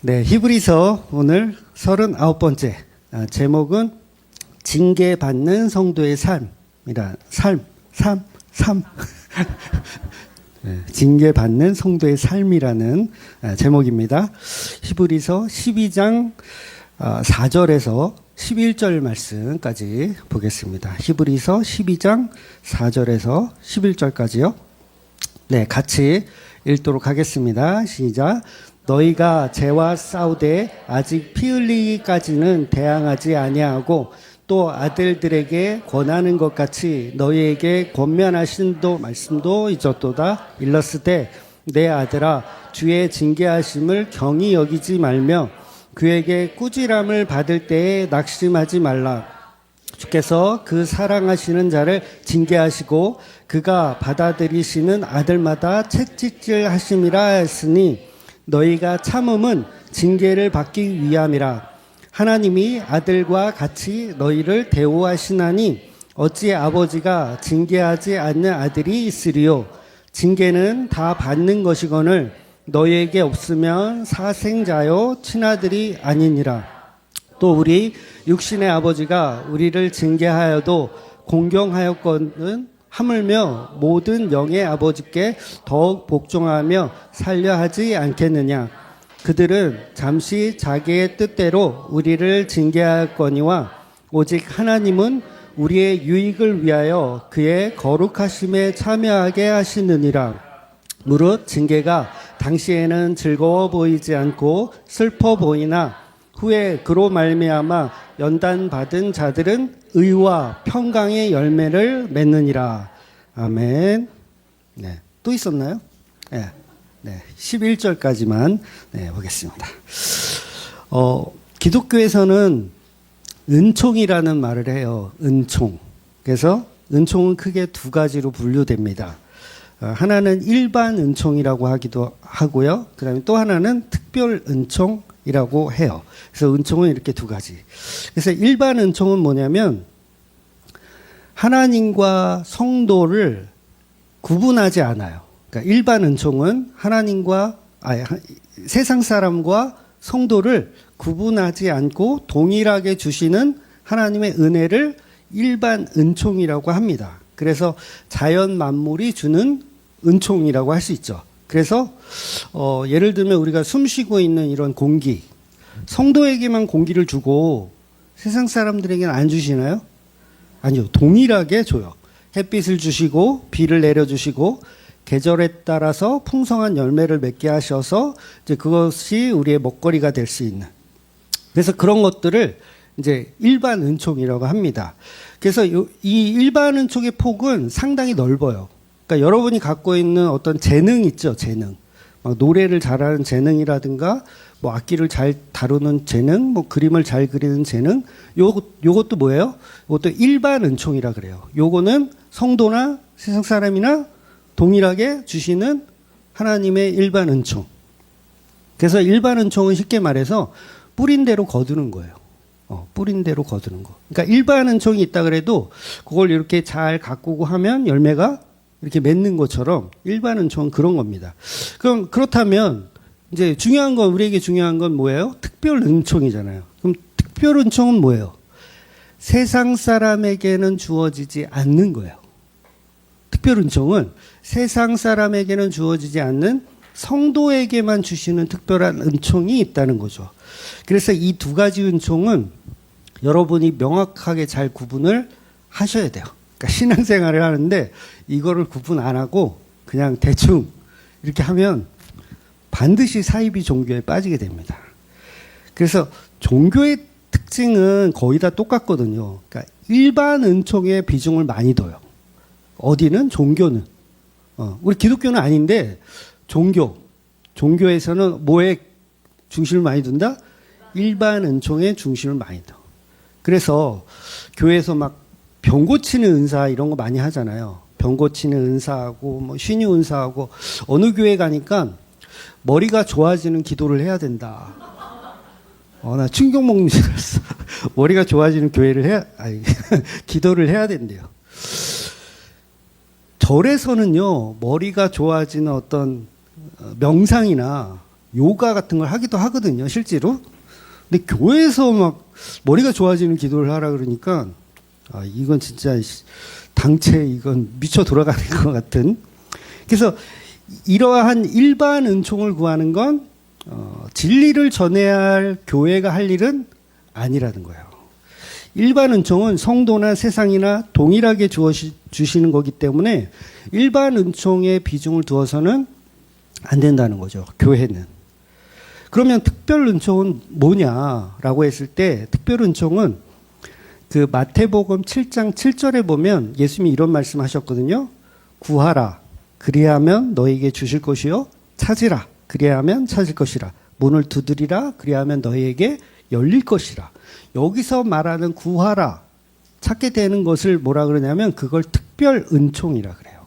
네, 히브리서 오늘 39번째 제목은 징계받는 성도의 삶이라 삶. 네, 징계받는 성도의 삶이라는 제목입니다. 히브리서 12장 4절에서 11절 말씀까지 보겠습니다. 히브리서 12장 4절에서 11절까지요. 네, 같이 읽도록 하겠습니다. 시작. 너희가 죄와 싸우되 아직 피 흘리기까지는 대항하지 아니하고 또 아들들에게 권하는 것 같이 너희에게 권면하신 말씀도 잊었도다. 일렀으되 내 아들아 주의 징계하심을 경히 여기지 말며 그에게 꾸지람을 받을 때에 낙심하지 말라. 주께서 그 사랑하시는 자를 징계하시고 그가 받아들이시는 아들마다 채찍질 하심이라 했으니 너희가 참음은 징계를 받기 위함이라. 하나님이 아들과 같이 너희를 대우하시나니 어찌 아버지가 징계하지 않는 아들이 있으리요. 징계는 다 받는 것이거늘 너희에게 없으면 사생자요 친아들이 아니니라. 또 우리 육신의 아버지가 우리를 징계하여도 공경하였거든 하물며 모든 영의 아버지께 더욱 복종하며 살려 하지 않겠느냐. 그들은 잠시 자기의 뜻대로 우리를 징계하였거니와 오직 하나님은 우리의 유익을 위하여 그의 거룩하심에 참여하게 하시느니라. 무릇 징계가 당시에는 즐거워 보이지 않고 슬퍼 보이나 후에 그로 말미암아 연단받은 자들은 의와 평강의 열매를 맺느니라. 아멘. 네, 또 있었나요? 네, 11절까지만 보겠습니다. 기독교에서는 은총이라는 말을 해요. 은총. 그래서 은총은 크게 두 가지로 분류됩니다. 하나는 일반 은총이라고 하기도 하고요. 그 다음에 또 하나는 특별 은총이라고 해요. 그래서 은총은 이렇게 두 가지. 그래서 일반 은총은 뭐냐면 하나님과 성도를 구분하지 않아요. 그러니까 일반 은총은 세상 사람과 성도를 구분하지 않고 동일하게 주시는 하나님의 은혜를 일반 은총이라고 합니다. 그래서 자연 만물이 주는 은총이라고 할 수 있죠. 그래서 예를 들면 우리가 숨 쉬고 있는 이런 공기, 성도에게만 공기를 주고 세상 사람들에게는 안 주시나요? 아니요. 동일하게 줘요. 햇빛을 주시고 비를 내려주시고 계절에 따라서 풍성한 열매를 맺게 하셔서 이제 그것이 우리의 먹거리가 될 수 있는. 그래서 그런 것들을 이제 일반 은총이라고 합니다. 그래서 이 일반 은총의 폭은 상당히 넓어요. 그러니까 여러분이 갖고 있는 어떤 재능 있죠, 재능. 막 노래를 잘하는 재능이라든가, 뭐 악기를 잘 다루는 재능, 뭐 그림을 잘 그리는 재능, 요것도 뭐예요? 요것도 일반 은총이라 그래요. 요거는 성도나 세상 사람이나 동일하게 주시는 하나님의 일반 은총. 그래서 일반 은총은 쉽게 말해서 뿌린 대로 거두는 거예요. 뿌린 대로 거두는 거. 그러니까 일반 은총이 있다 그래도 그걸 이렇게 잘 가꾸고 하면 열매가 이렇게 맺는 것처럼 일반 은총은 그런 겁니다. 그럼 그렇다면 이제 우리에게 중요한 건 뭐예요? 특별 은총이잖아요. 그럼 특별 은총은 뭐예요? 세상 사람에게는 주어지지 않는 거예요. 특별 은총은 세상 사람에게는 주어지지 않는 성도에게만 주시는 특별한 은총이 있다는 거죠. 그래서 이 두 가지 은총은 여러분이 명확하게 잘 구분을 하셔야 돼요. 그러니까 신앙생활을 하는데 이거를 구분 안 하고 그냥 대충 이렇게 하면 반드시 사이비 종교에 빠지게 됩니다. 그래서 종교의 특징은 거의 다 똑같거든요. 그러니까 일반 은총의 비중을 많이 둬요. 어디는? 종교는. 우리 기독교는 아닌데 종교에서는 뭐에 중심을 많이 둔다? 일반 은총에 중심을 많이 둬. 그래서 교회에서 막 병 고치는 은사 이런 거 많이 하잖아요. 병 고치는 은사하고 뭐 신유 은사하고 어느 교회 가니까 머리가 좋아지는 기도를 해야 된다. 나 충격 먹는 줄 알았어. 머리가 좋아지는 기도를 해야 된대요. 절에서는요, 머리가 좋아지는 어떤 명상이나 요가 같은 걸 하기도 하거든요, 실제로. 근데 교회에서 막 머리가 좋아지는 기도를 하라 그러니까, 아, 이건 진짜 당체 이건 미쳐 돌아가는 것 같은. 그래서 이러한 일반 은총을 구하는 건 진리를 전해야 할 교회가 할 일은 아니라는 거예요. 일반 은총은 성도나 세상이나 동일하게 주시는 거기 때문에 일반 은총에 비중을 두어서는 안 된다는 거죠, 교회는. 그러면 특별 은총은 뭐냐라고 했을 때, 특별 은총은 그 마태복음 7장 7절에 보면 예수님이 이런 말씀 하셨거든요. 구하라, 그리하면 너에게 주실 것이요. 찾으라, 그리하면 찾을 것이라. 문을 두드리라, 그리하면 너에게 열릴 것이라. 여기서 말하는 구하라, 찾게 되는 것을 뭐라 그러냐면 그걸 특별 은총이라 그래요.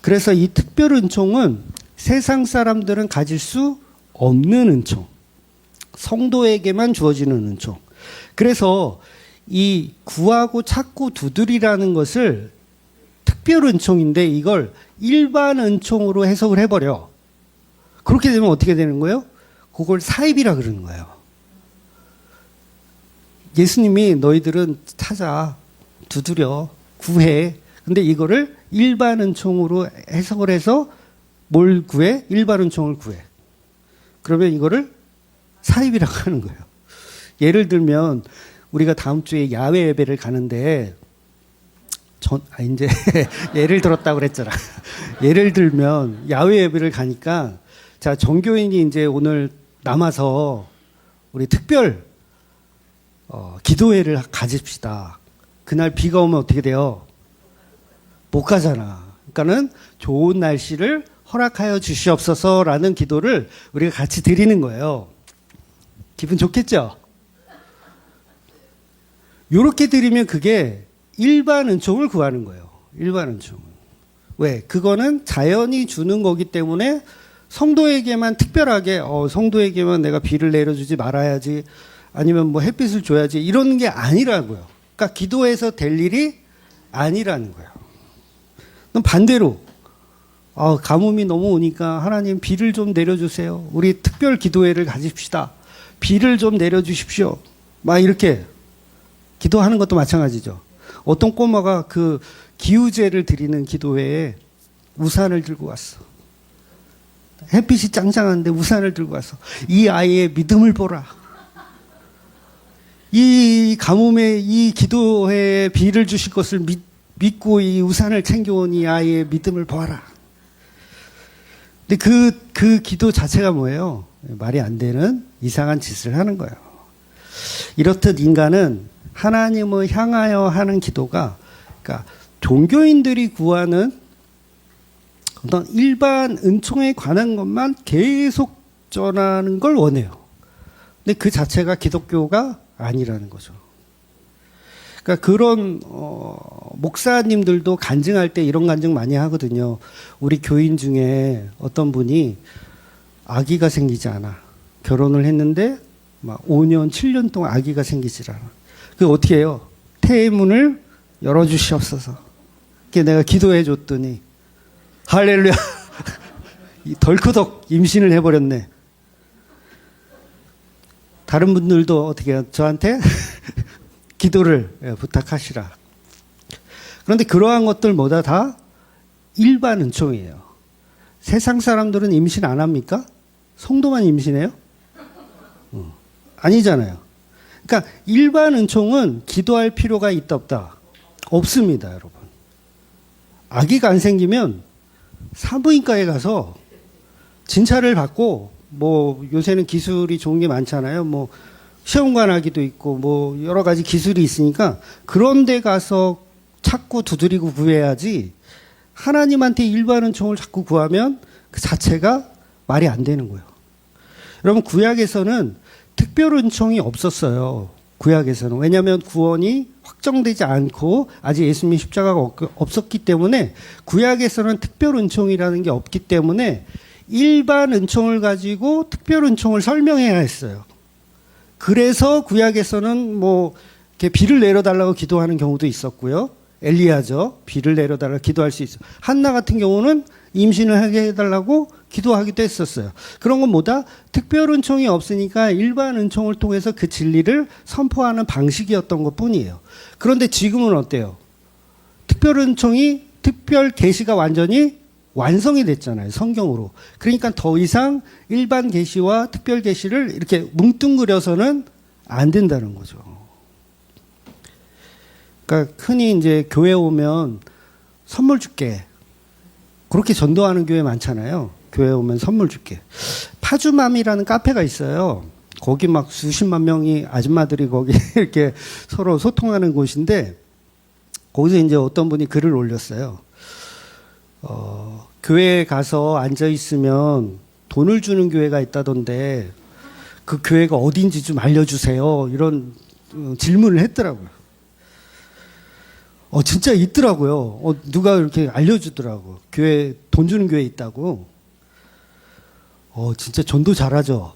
그래서 이 특별 은총은 세상 사람들은 가질 수 없는 은총, 성도에게만 주어지는 은총. 그래서 이 구하고 찾고 두드리라는 것을 특별 은총인데 이걸 일반 은총으로 해석을 해버려. 그렇게 되면 어떻게 되는 거예요? 그걸 사입이라 그러는 거예요. 예수님이 너희들은 찾아, 두드려, 구해. 근데 이거를 일반 은총으로 해석을 해서 뭘 구해? 일반 은총을 구해. 그러면 이거를 사입이라고 하는 거예요. 예를 들면 우리가 다음 주에 야외 예배를 가는데 이제 예를 들었다고 그랬잖아. 예를 들면 야외 예배를 가니까 자, 정교인이 이제 오늘 남아서 우리 특별 기도회를 가집시다. 그날 비가 오면 어떻게 돼요? 못 가잖아. 그러니까는 좋은 날씨를 허락하여 주시옵소서라는 기도를 우리가 같이 드리는 거예요. 기분 좋겠죠? 요렇게 드리면 그게 일반 은총을 구하는 거예요. 일반 은총은. 왜? 그거는 자연이 주는 거기 때문에 성도에게만 특별하게 성도에게만 내가 비를 내려주지 말아야지, 아니면 뭐 햇빛을 줘야지, 이런 게 아니라고요. 그러니까 기도해서 될 일이 아니라는 거예요. 그럼 반대로 가뭄이 너무 오니까 하나님 비를 좀 내려주세요. 우리 특별 기도회를 가집시다. 비를 좀 내려주십시오. 막 이렇게 기도하는 것도 마찬가지죠. 어떤 꼬마가 그 기우제를 드리는 기도회에 우산을 들고 왔어. 햇빛이 짱짱한데 우산을 들고 왔어. 이 아이의 믿음을 보라. 이 가뭄에 이 기도회에 비를 주실 것을 믿고 이 우산을 챙겨온 이 아이의 믿음을 보아라. 근데 그 기도 자체가 뭐예요? 말이 안 되는 이상한 짓을 하는 거예요. 이렇듯 인간은 하나님을 향하여 하는 기도가, 그러니까 종교인들이 구하는 어떤 일반 은총에 관한 것만 계속 전하는 걸 원해요. 근데 그 자체가 기독교가 아니라는 거죠. 그러니까 그런 목사님들도 간증할 때 이런 간증 많이 하거든요. 우리 교인 중에 어떤 분이 아기가 생기지 않아. 결혼을 했는데 막 5년, 7년 동안 아기가 생기질 않아. 그 어떻게 해요? 태의 문을 열어주시옵소서. 그게 내가 기도해 줬더니 할렐루야. 덜커덕 임신을 해버렸네. 다른 분들도 어떻게 해요? 저한테 기도를 부탁하시라. 그런데 그러한 것들보다 다 일반 은총이에요. 세상 사람들은 임신 안 합니까? 성도만 임신해요? 아니잖아요. 그러니까 일반 은총은 기도할 필요가 있다 없다? 없습니다, 여러분. 아기가 안 생기면 산부인과에 가서 진찰을 받고, 뭐 요새는 기술이 좋은 게 많잖아요. 뭐 시험관하기도 있고 뭐 여러 가지 기술이 있으니까 그런 데 가서 찾고 두드리고 구해야지, 하나님한테 일반 은총을 자꾸 구하면 그 자체가 말이 안 되는 거예요. 여러분, 구약에서는 특별 은총이 없었어요. 구약에서는. 왜냐하면 구원이 확정되지 않고 아직 예수님의 십자가가 없었기 때문에 구약에서는 특별 은총이라는 게 없기 때문에 일반 은총을 가지고 특별 은총을 설명해야 했어요. 그래서 구약에서는 뭐 이렇게 비를 내려달라고 기도하는 경우도 있었고요. 엘리야죠. 비를 내려달라고 기도할 수 있어요. 한나 같은 경우는 임신을 하게 해달라고 기도하기도 했었어요. 그런 건 뭐다? 특별 은총이 없으니까 일반 은총을 통해서 그 진리를 선포하는 방식이었던 것 뿐이에요. 그런데 지금은 어때요? 특별 은총이, 특별 계시가 완전히 완성이 됐잖아요. 성경으로. 그러니까 더 이상 일반 계시와 특별 계시를 이렇게 뭉뚱그려서는 안 된다는 거죠. 그러니까 흔히 이제 교회 오면 선물 줄게. 그렇게 전도하는 교회 많잖아요. 교회 오면 선물 줄게. 파주맘이라는 카페가 있어요. 거기 막 수십만 명이 아줌마들이 거기 이렇게 서로 소통하는 곳인데, 거기서 이제 어떤 분이 글을 올렸어요. 교회에 가서 앉아 있으면 돈을 주는 교회가 있다던데 그 교회가 어딘지 좀 알려주세요. 이런 질문을 했더라고요. 진짜 있더라고요. 누가 이렇게 알려주더라고. 교회, 돈 주는 교회 있다고. 진짜 전도 잘하죠.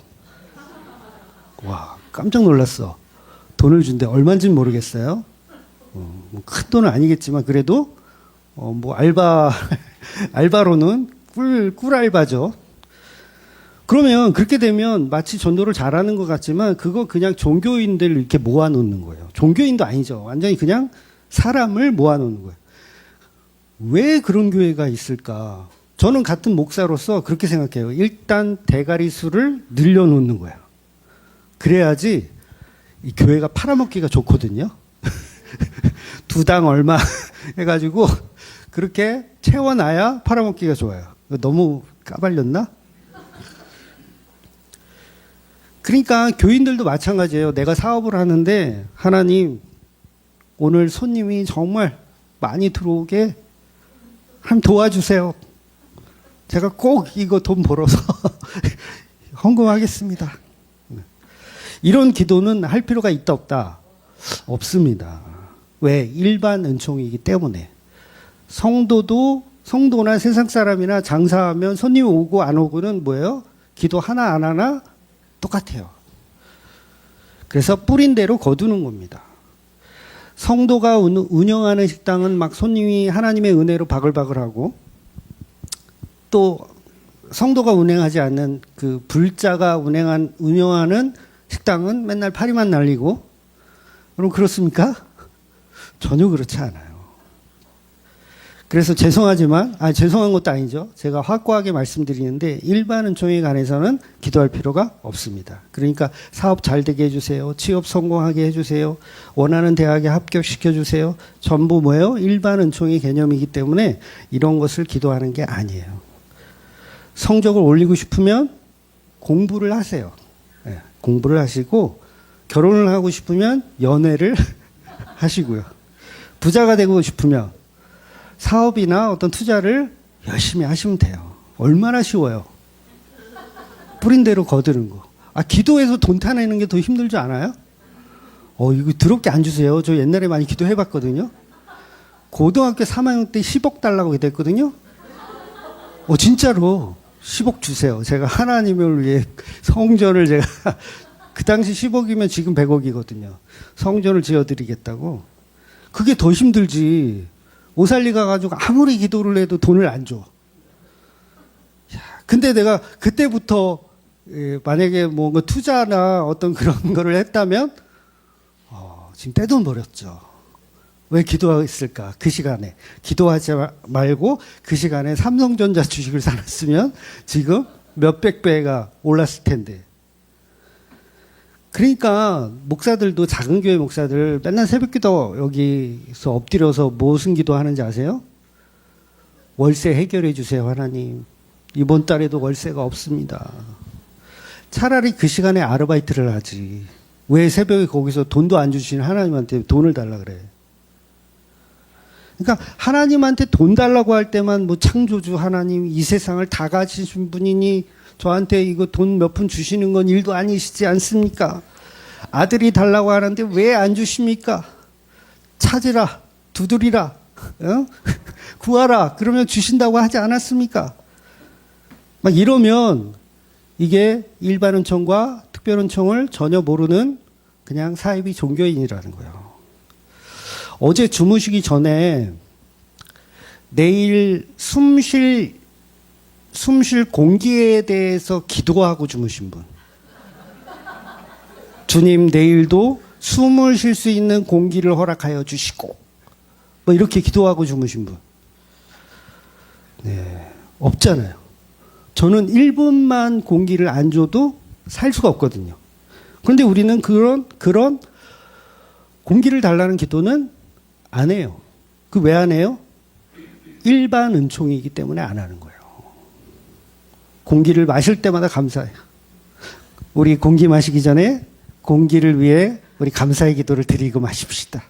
와, 깜짝 놀랐어. 돈을 준대. 얼마인지는 모르겠어요. 뭐 큰 돈은 아니겠지만, 그래도, 뭐, 알바로는 꿀 알바죠. 그러면 그렇게 되면 마치 전도를 잘하는 것 같지만, 그거 그냥 종교인들 이렇게 모아놓는 거예요. 종교인도 아니죠. 완전히 그냥 사람을 모아놓는 거예요. 왜 그런 교회가 있을까? 저는 같은 목사로서 그렇게 생각해요. 일단 대가리 수를 늘려놓는 거야. 그래야지 이 교회가 팔아먹기가 좋거든요. 두 당 얼마 해가지고 그렇게 채워놔야 팔아먹기가 좋아요. 너무 까발렸나? 그러니까 교인들도 마찬가지예요. 내가 사업을 하는데 하나님 오늘 손님이 정말 많이 들어오게 한 도와주세요. 제가 꼭 이거 돈 벌어서 헌금하겠습니다. 이런 기도는 할 필요가 있다 없다? 없습니다. 왜? 일반 은총이기 때문에. 성도나 세상 사람이나 장사하면 손님 오고 안 오고는 뭐예요? 기도 하나 안 하나 똑같아요. 그래서 뿌린 대로 거두는 겁니다. 성도가 운영하는 식당은 막 손님이 하나님의 은혜로 바글바글하고, 또 성도가 운행하지 않는 그 불자가 운영하는 식당은 맨날 파리만 날리고, 그럼 그렇습니까? 전혀 그렇지 않아요. 그래서 죄송하지만, 죄송한 것도 아니죠. 제가 확고하게 말씀드리는데 일반 은총에 관해서는 기도할 필요가 없습니다. 그러니까 사업 잘 되게 해주세요. 취업 성공하게 해주세요. 원하는 대학에 합격시켜주세요. 전부 뭐예요? 일반 은총의 개념이기 때문에 이런 것을 기도하는 게 아니에요. 성적을 올리고 싶으면 공부를 하세요. 네, 공부를 하시고, 결혼을 하고 싶으면 연애를 하시고요. 부자가 되고 싶으면 사업이나 어떤 투자를 열심히 하시면 돼요. 얼마나 쉬워요. 뿌린 대로 거두는 거. 기도해서 돈 타내는 게 더 힘들지 않아요? 이거 더럽게 안 주세요. 저 옛날에 많이 기도해봤거든요. 고등학교 3학년 때 10억 달라고 됐거든요. 진짜로 10억 주세요. 제가 하나님을 위해 성전을 제가 그 당시 10억이면 지금 100억이거든요. 성전을 지어드리겠다고. 그게 더 힘들지. 오살리 가가지고 아무리 기도를 해도 돈을 안 줘. 근데 내가 그때부터 만약에 뭔가 투자나 어떤 그런 거를 했다면 지금 떼돈 벌였죠. 왜 기도했을까? 그 시간에 기도하지 말고 그 시간에 삼성전자 주식을 사놨으면 지금 몇백 배가 올랐을 텐데. 그러니까 목사들도, 작은 교회 목사들 맨날 새벽기도 여기서 엎드려서 무슨 기도하는지 아세요? 월세 해결해 주세요, 하나님. 이번 달에도 월세가 없습니다. 차라리 그 시간에 아르바이트를 하지. 왜 새벽에 거기서 돈도 안 주시는 하나님한테 돈을 달라 그래? 그러니까 하나님한테 돈 달라고 할 때만 뭐 창조주 하나님, 이 세상을 다 가지신 분이니 저한테 이거 돈 몇 푼 주시는 건 일도 아니시지 않습니까? 아들이 달라고 하는데 왜 안 주십니까? 찾으라, 두드리라, 구하라, 그러면 주신다고 하지 않았습니까? 막 이러면 이게 일반 은총과 특별 은총을 전혀 모르는 그냥 사이비 종교인이라는 거예요. 어제 주무시기 전에 내일 숨 쉴 숨 쉴 공기에 대해서 기도하고 주무신 분. 주님, 내일도 숨을 쉴 수 있는 공기를 허락하여 주시고, 뭐 이렇게 기도하고 주무신 분. 네, 없잖아요. 저는 1분만 공기를 안 줘도 살 수가 없거든요. 그런데 우리는 그런 공기를 달라는 기도는 안 해요. 그 왜 안 해요? 일반 은총이기 때문에 안 하는 거예요. 공기를 마실 때마다 감사해요. 우리 공기 마시기 전에 공기를 위해 우리 감사의 기도를 드리고 마십시다.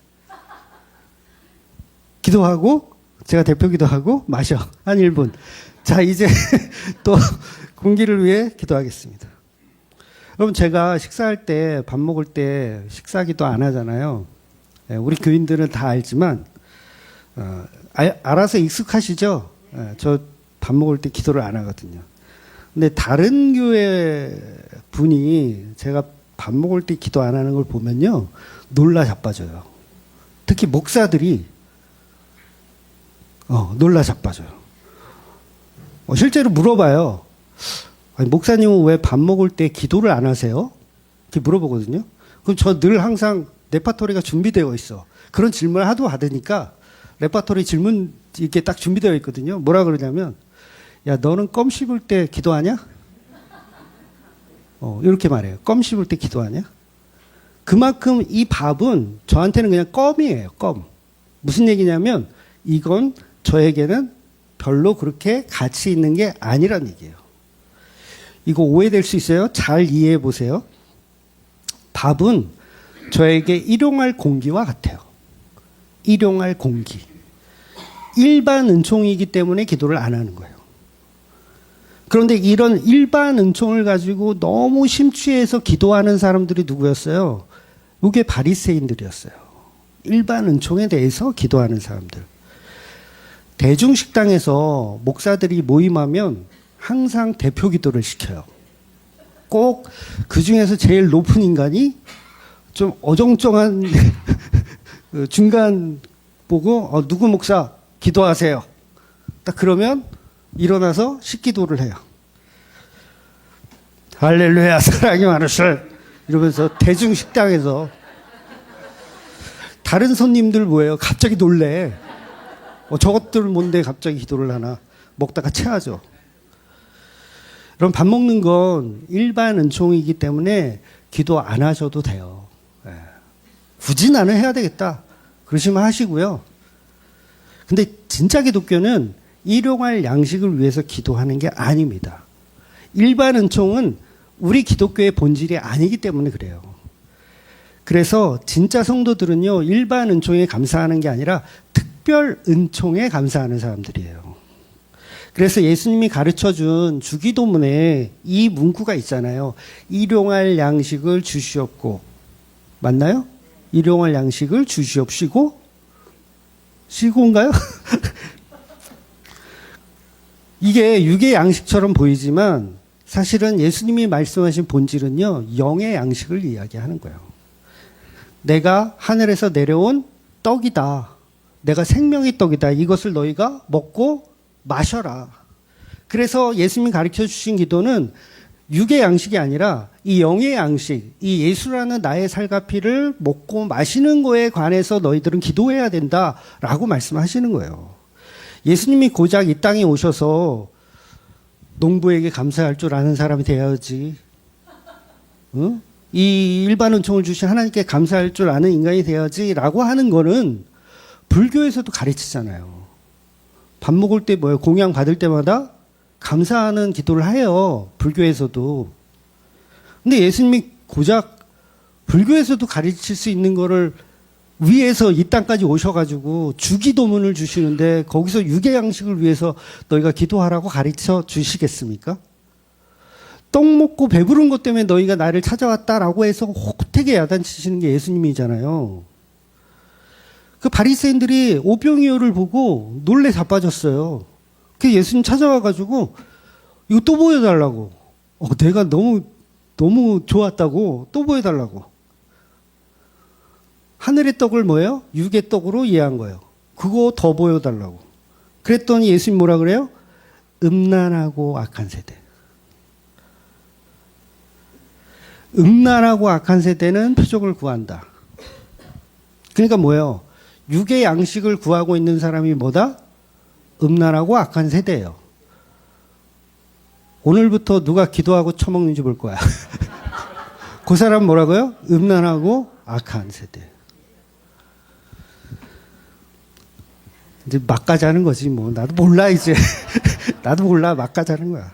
기도하고, 제가 대표 기도하고 마셔. 한 1분. 자, 이제 또 공기를 위해 기도하겠습니다. 여러분, 제가 식사할 때, 밥 먹을 때 식사 기도 안 하잖아요. 우리 교인들은 다 알지만, 알아서 익숙하시죠? 저 밥 먹을 때 기도를 안 하거든요. 근데 다른 교회 분이 제가 밥 먹을 때 기도 안 하는 걸 보면요, 놀라 자빠져요. 특히 목사들이 놀라 자빠져요. 실제로 물어봐요. 아니, 목사님은 왜 밥 먹을 때 기도를 안 하세요? 이렇게 물어보거든요. 그럼 저 늘 항상 레파토리가 준비되어 있어. 그런 질문을 하도 받으니까 레파토리 질문 이렇게 딱 준비되어 있거든요. 뭐라 그러냐면, 야, 너는 껌 씹을 때 기도하냐? 이렇게 말해요. 껌 씹을 때 기도하냐? 그만큼 이 밥은 저한테는 그냥 껌이에요. 껌. 무슨 얘기냐면 이건 저에게는 별로 그렇게 가치 있는 게 아니란 얘기예요. 이거 오해될 수 있어요. 잘 이해해 보세요. 밥은 저에게 일용할 공기와 같아요. 일용할 공기. 일반 은총이기 때문에 기도를 안 하는 거예요. 그런데 이런 일반 은총을 가지고 너무 심취해서 기도하는 사람들이 누구였어요? 이게 바리새인들이었어요. 일반 은총에 대해서 기도하는 사람들. 대중식당에서 목사들이 모임하면 항상 대표 기도를 시켜요. 꼭 그 중에서 제일 높은 인간이 좀 어정쩡한 중간 보고 누구 목사 기도하세요. 딱 그러면 일어나서 식기도를 해요. 할렐루야 사랑이 많으실 이러면서 대중식당에서 다른 손님들 뭐예요? 갑자기 놀래. 저것들 뭔데 갑자기 기도를 하나. 먹다가 체하죠. 그럼 밥 먹는 건 일반 은총이기 때문에 기도 안 하셔도 돼요. 굳이 나는 해야 되겠다. 그러시면 하시고요. 근데 진짜 기독교는 일용할 양식을 위해서 기도하는 게 아닙니다. 일반 은총은 우리 기독교의 본질이 아니기 때문에 그래요. 그래서 진짜 성도들은요, 일반 은총에 감사하는 게 아니라 특별 은총에 감사하는 사람들이에요. 그래서 예수님이 가르쳐준 주기도문에 이 문구가 있잖아요. 일용할 양식을 주시옵고. 맞나요? 일용할 양식을 주시옵시고. 시고인가요? 이게 육의 양식처럼 보이지만 사실은 예수님이 말씀하신 본질은요, 영의 양식을 이야기하는 거예요. 내가 하늘에서 내려온 떡이다. 내가 생명의 떡이다. 이것을 너희가 먹고 마셔라. 그래서 예수님이 가르쳐 주신 기도는 육의 양식이 아니라 이 영의 양식, 이 예수라는 나의 살과 피를 먹고 마시는 거에 관해서 너희들은 기도해야 된다라고 말씀하시는 거예요. 예수님이 고작 이 땅에 오셔서 농부에게 감사할 줄 아는 사람이 되어야지. 응? 이 일반 은총을 주신 하나님께 감사할 줄 아는 인간이 되어야지라고 하는 거는 불교에서도 가르치잖아요. 밥 먹을 때 뭐예요? 공양 받을 때마다 감사하는 기도를 해요. 불교에서도. 근데 예수님이 고작 불교에서도 가르칠 수 있는 거를 위에서 이 땅까지 오셔가지고 주기도문을 주시는데 거기서 육의 양식을 위해서 너희가 기도하라고 가르쳐 주시겠습니까? 떡 먹고 배부른 것 때문에 너희가 나를 찾아왔다라고 해서 호되게 야단치시는 게 예수님이잖아요. 그 바리새인들이 오병이어를 보고 놀래 자빠졌어요. 그 예수님 찾아와가지고 이거 또 보여달라고. 내가 너무 좋았다고 또 보여달라고. 하늘의 떡을 뭐예요? 육의 떡으로 이해한 거예요. 그거 더 보여달라고. 그랬더니 예수님 뭐라 그래요? 음란하고 악한 세대. 음란하고 악한 세대는 표적을 구한다. 그러니까 뭐예요? 육의 양식을 구하고 있는 사람이 뭐다? 음란하고 악한 세대예요. 오늘부터 누가 기도하고 처먹는지 볼 거야. 그 사람 뭐라고요? 음란하고 악한 세대. 이제 막가자는 거지 뭐. 나도 몰라 이제. 나도 몰라. 막가자는 거야.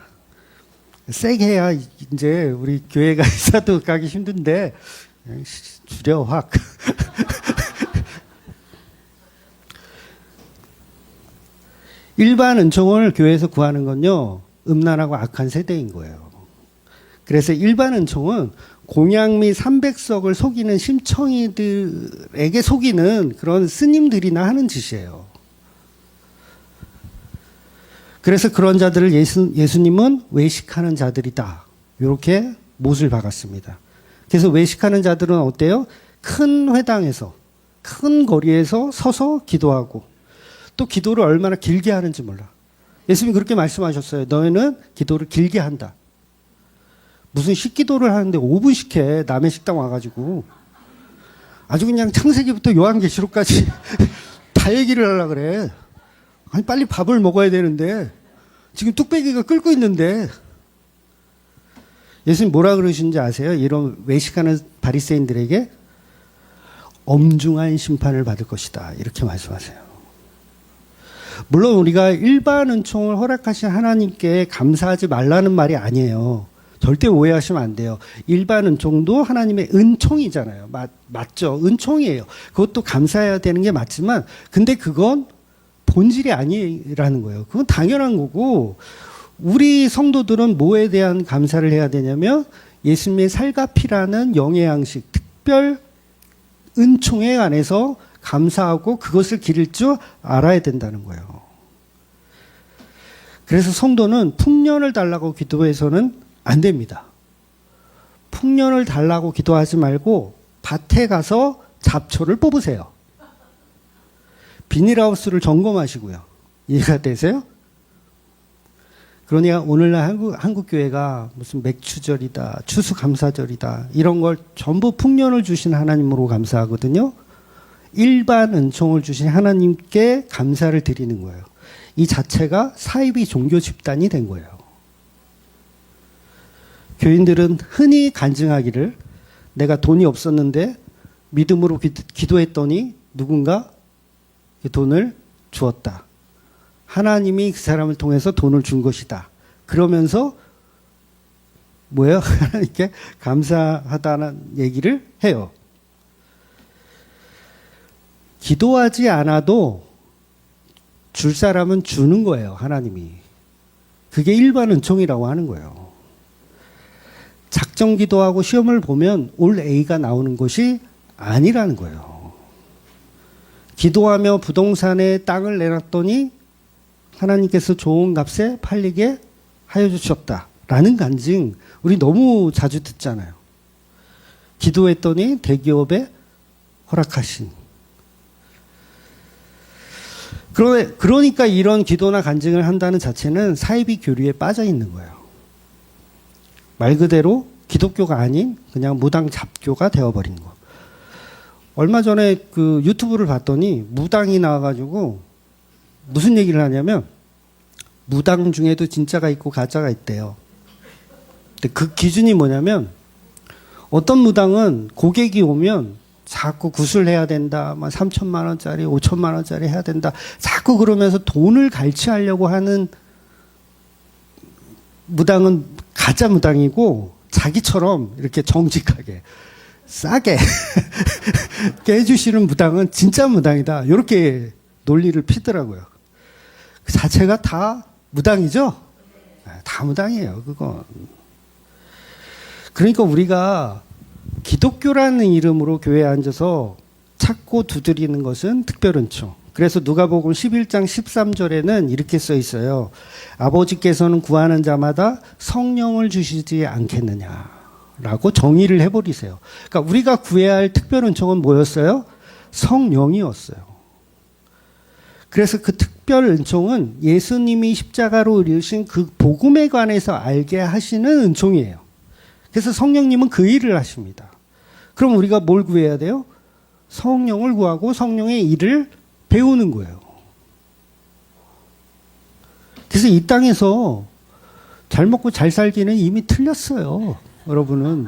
세게 해야 이제 우리 교회가 이사도 가기 힘든데 줄여 확. 일반 은총을 교회에서 구하는 건요. 음란하고 악한 세대인 거예요. 그래서 일반 은총은 공양 및 삼백석을 속이는 심청이들에게 속이는 그런 스님들이나 하는 짓이에요. 그래서 그런 자들을 예수님은 외식하는 자들이다. 이렇게 못을 박았습니다. 그래서 외식하는 자들은 어때요? 큰 회당에서, 큰 거리에서 서서 기도하고 또 기도를 얼마나 길게 하는지 몰라. 예수님이 그렇게 말씀하셨어요. 너희는 기도를 길게 한다. 무슨 식기도를 하는데 5분씩 해. 남의 식당 와가지고. 아주 그냥 창세기부터 요한계시록까지 다 얘기를 하려고 그래. 아니 빨리 밥을 먹어야 되는데 지금 뚝배기가 끓고 있는데. 예수님 뭐라 그러신지 아세요? 이런 외식하는 바리새인들에게 엄중한 심판을 받을 것이다. 이렇게 말씀하세요. 물론 우리가 일반 은총을 허락하신 하나님께 감사하지 말라는 말이 아니에요. 절대 오해하시면 안 돼요. 일반 은총도 하나님의 은총이잖아요. 맞죠? 은총이에요. 그것도 감사해야 되는 게 맞지만 근데 그건 본질이 아니라는 거예요. 그건 당연한 거고 우리 성도들은 뭐에 대한 감사를 해야 되냐면 예수님의 살과 피라는 영의 양식, 특별 은총에 관해서 감사하고 그것을 기를 줄 알아야 된다는 거예요. 그래서 성도는 풍년을 달라고 기도해서는 안 됩니다. 풍년을 달라고 기도하지 말고 밭에 가서 잡초를 뽑으세요. 비닐하우스를 점검하시고요. 이해가 되세요? 그러니까 오늘날 한국 교회가 무슨 맥추절이다, 추수감사절이다 이런 걸 전부 풍년을 주신 하나님으로 감사하거든요. 일반 은총을 주신 하나님께 감사를 드리는 거예요. 이 자체가 사이비 종교 집단이 된 거예요. 교인들은 흔히 간증하기를 내가 돈이 없었는데 믿음으로 기도했더니 누군가 돈을 주었다. 하나님이 그 사람을 통해서 돈을 준 것이다. 그러면서 뭐예요? 하나님께 감사하다는 얘기를 해요. 기도하지 않아도 줄 사람은 주는 거예요. 하나님이. 그게 일반 은총이라고 하는 거예요. 작정 기도하고 시험을 보면 올 A가 나오는 것이 아니라는 거예요. 기도하며 부동산에 땅을 내놨더니 하나님께서 좋은 값에 팔리게 하여 주셨다라는 간증 우리 너무 자주 듣잖아요. 기도했더니 대기업에 허락하신. 그러니까 이런 기도나 간증을 한다는 자체는 사이비 교류에 빠져 있는 거예요. 말 그대로 기독교가 아닌 그냥 무당 잡교가 되어버린 거. 얼마 전에 그 유튜브를 봤더니 무당이 나와가지고 무슨 얘기를 하냐면 무당 중에도 진짜가 있고 가짜가 있대요. 근데 그 기준이 뭐냐면 어떤 무당은 고객이 오면 자꾸 구슬해야 된다. 막 3천만 원짜리, 5천만 원짜리 해야 된다. 자꾸 그러면서 돈을 갈취하려고 하는 무당은 가짜 무당이고 자기처럼 이렇게 정직하게 싸게 깨주시는 무당은 진짜 무당이다. 이렇게 논리를 피더라고요. 그 자체가 다 무당이죠? 다 무당이에요, 그건. 그러니까 우리가 기독교라는 이름으로 교회에 앉아서 찾고 두드리는 것은 특별은총. 그래서 누가복음 11장 13절에는 이렇게 써 있어요. 아버지께서는 구하는 자마다 성령을 주시지 않겠느냐라고 정의를 해버리세요. 그러니까 우리가 구해야 할 특별은총은 뭐였어요? 성령이었어요. 그래서 그 특별 은총은 예수님이 십자가로 이루신 그 복음에 관해서 알게 하시는 은총이에요. 그래서 성령님은 그 일을 하십니다. 그럼 우리가 뭘 구해야 돼요? 성령을 구하고 성령의 일을 배우는 거예요. 그래서 이 땅에서 잘 먹고 잘 살기는 이미 틀렸어요. 여러분은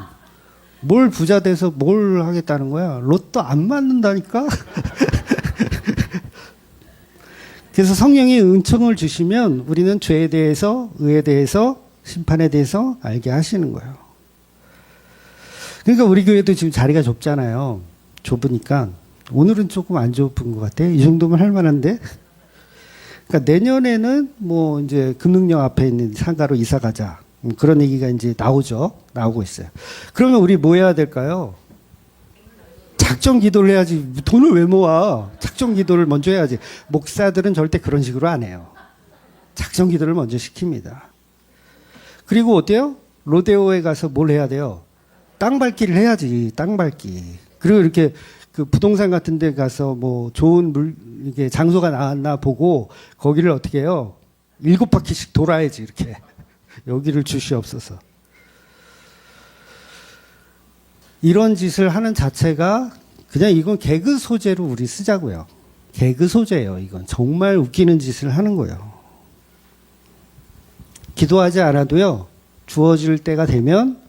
뭘 부자 돼서 뭘 하겠다는 거야? 로또 안 맞는다니까? 그래서 성령이 은총을 주시면 우리는 죄에 대해서, 의에 대해서, 심판에 대해서 알게 하시는 거예요. 그러니까 우리 교회도 지금 자리가 좁잖아요. 좁으니까 오늘은 조금 안 좁은 것 같아요. 이 정도면 할 만한데. 그러니까 내년에는 뭐 이제 금능역 앞에 있는 상가로 이사 가자. 그런 얘기가 이제 나오고 있어요. 그러면 우리 뭐 해야 될까요? 작정 기도를 해야지. 돈을 왜 모아? 작정 기도를 먼저 해야지. 목사들은 절대 그런 식으로 안 해요. 작정 기도를 먼저 시킵니다. 그리고 어때요? 로데오에 가서 뭘 해야 돼요? 땅 밟기를 해야지. 땅 밟기. 그리고 이렇게 그 부동산 같은 데 가서 뭐 좋은 이게 장소가 나왔나 보고 거기를 어떻게 해요? 7바퀴씩 돌아야지, 이렇게. 여기를 주시옵소서. 이런 짓을 하는 자체가 그냥 이건 개그 소재로 우리 쓰자고요. 개그 소재예요, 이건. 정말 웃기는 짓을 하는 거예요. 기도하지 않아도요, 주어질 때가 되면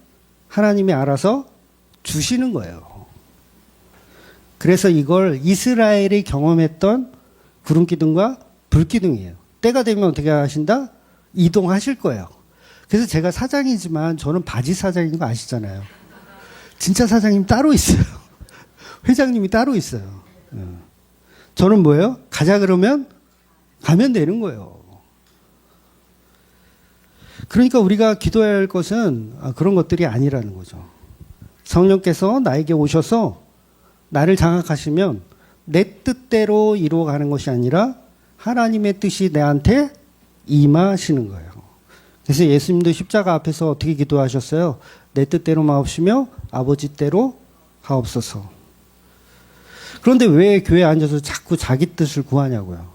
하나님이 알아서 주시는 거예요. 그래서 이걸 이스라엘이 경험했던 구름기둥과 불기둥이에요. 때가 되면 어떻게 하신다? 이동하실 거예요. 그래서 제가 사장이지만 저는 바지 사장인 거 아시잖아요. 진짜 사장님 따로 있어요. 회장님이 따로 있어요. 저는 뭐예요? 가자 그러면 가면 되는 거예요. 그러니까 우리가 기도해야 할 것은 그런 것들이 아니라는 거죠. 성령께서 나에게 오셔서 나를 장악하시면 내 뜻대로 이루어가는 것이 아니라 하나님의 뜻이 내한테 임하시는 거예요. 그래서 예수님도 십자가 앞에서 어떻게 기도하셨어요? 내 뜻대로 마옵시며 아버지 때로 하옵소서. 그런데 왜 교회에 앉아서 자꾸 자기 뜻을 구하냐고요.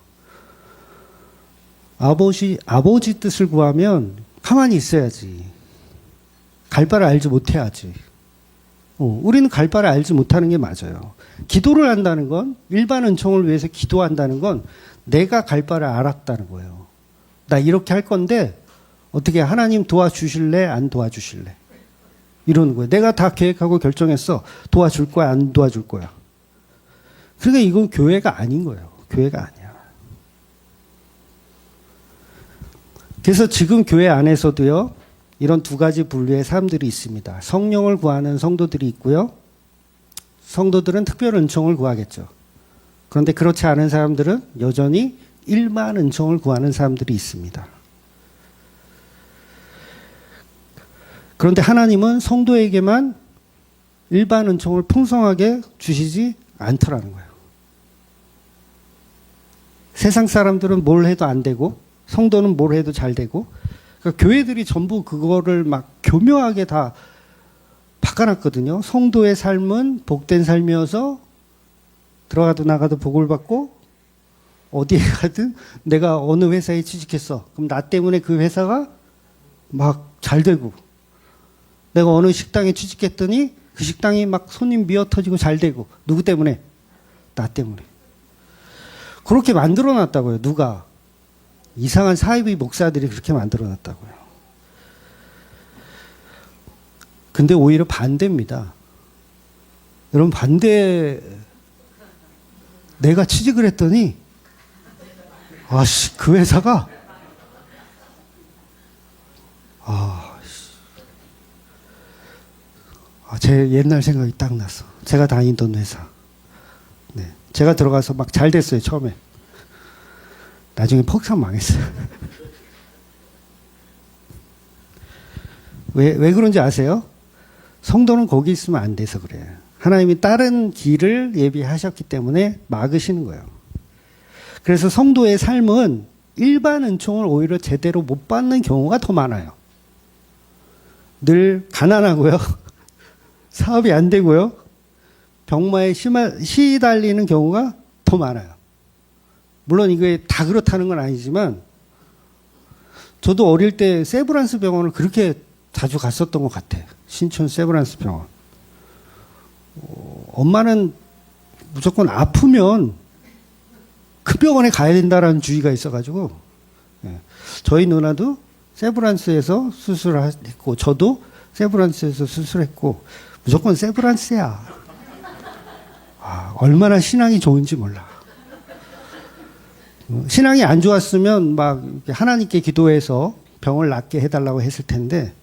아버지 뜻을 구하면 가만히 있어야지. 갈 바를 알지 못해야지. 우리는 갈 바를 알지 못하는 게 맞아요. 기도를 한다는 건, 일반 은총을 위해서 기도한다는 건 내가 갈 바를 알았다는 거예요. 나 이렇게 할 건데 어떻게 하나님 도와주실래? 안 도와주실래? 이러는 거예요. 내가 다 계획하고 결정했어. 도와줄 거야? 안 도와줄 거야? 그러니까 이건 교회가 아닌 거예요. 교회가 아니야. 그래서 지금 교회 안에서도요, 이런 두 가지 분류의 사람들이 있습니다. 성령을 구하는 성도들이 있고요. 성도들은 특별 은총을 구하겠죠. 그런데 그렇지 않은 사람들은 여전히 일반 은총을 구하는 사람들이 있습니다. 그런데 하나님은 성도에게만 일반 은총을 풍성하게 주시지 않더라는 거예요. 세상 사람들은 뭘 해도 안 되고 성도는 뭘 해도 잘 되고, 그러니까 교회들이 전부 그거를 막 교묘하게 다 바꿔놨거든요. 성도의 삶은 복된 삶이어서 들어가도 나가도 복을 받고 어디에 가든 내가 어느 회사에 취직했어. 그럼 나 때문에 그 회사가 막 잘 되고, 내가 어느 식당에 취직했더니 그 식당이 막 손님 미어 터지고 잘 되고. 누구 때문에? 나 때문에. 그렇게 만들어 놨다고요. 누가? 이상한 사이비 목사들이 그렇게 만들어 놨다고요. 근데 오히려 반대입니다. 여러분, 반대. 내가 취직을 했더니 그 회사가 제 옛날 생각이 딱 났어. 제가 다니던 회사. 네. 제가 들어가서 막 잘 됐어요, 처음에. 나중에 퍽상 망했어요. 왜 그런지 아세요? 성도는 거기 있으면 안 돼서 그래요. 하나님이 다른 길을 예비하셨기 때문에 막으시는 거예요. 그래서 성도의 삶은 일반 은총을 오히려 제대로 못 받는 경우가 더 많아요. 늘 가난하고요. 사업이 안 되고요. 병마에 시달리는 경우가 더 많아요. 물론 이게 다 그렇다는 건 아니지만 저도 어릴 때 세브란스 병원을 그렇게 자주 갔었던 것 같아. 신촌 세브란스 병원. 엄마는 무조건 아프면 큰 병원에 가야 된다라는 주의가 있어가지고, 예. 저희 누나도 세브란스에서 수술했고, 저도 세브란스에서 수술했고, 무조건 세브란스야. 얼마나 신앙이 좋은지 몰라. 신앙이 안 좋았으면 막 하나님께 기도해서 병을 낫게 해달라고 했을 텐데,